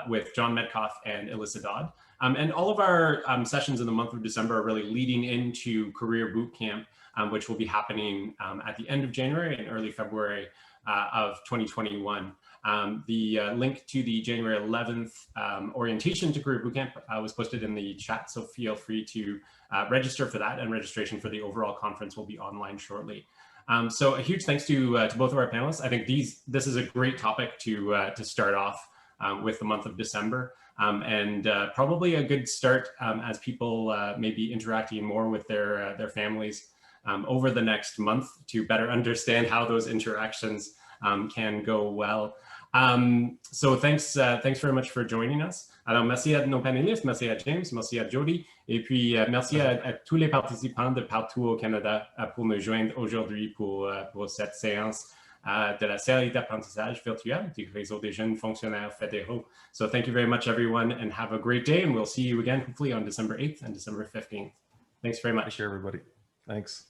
with John Metcalf and Alyssa Dodd. And all of our sessions in the month of December are really leading into Career Boot Camp, which will be happening at the end of January and early February of 2021. The link to the January 11th orientation to Career Bootcamp was posted in the chat, so feel free to register for that, and registration for the overall conference will be online shortly. So a huge thanks to both of our panelists. I think this is a great topic to start off with the month of December, and probably a good start as people may be interacting more with their families over the next month to better understand how those interactions can go well. So thanks very much for joining us. Alors, merci à nos panélistes, merci à James, merci à Jody, et puis merci à tous les participants de partout au Canada pour nous joindre aujourd'hui pour cette séance de la série d'apprentissage virtuel du réseau des jeunes fonctionnaires fédéraux. So thank you very much, everyone, and have a great day, and we'll see you again hopefully on December 8th and December 15th. Thanks very much. Take care, everybody. Thanks.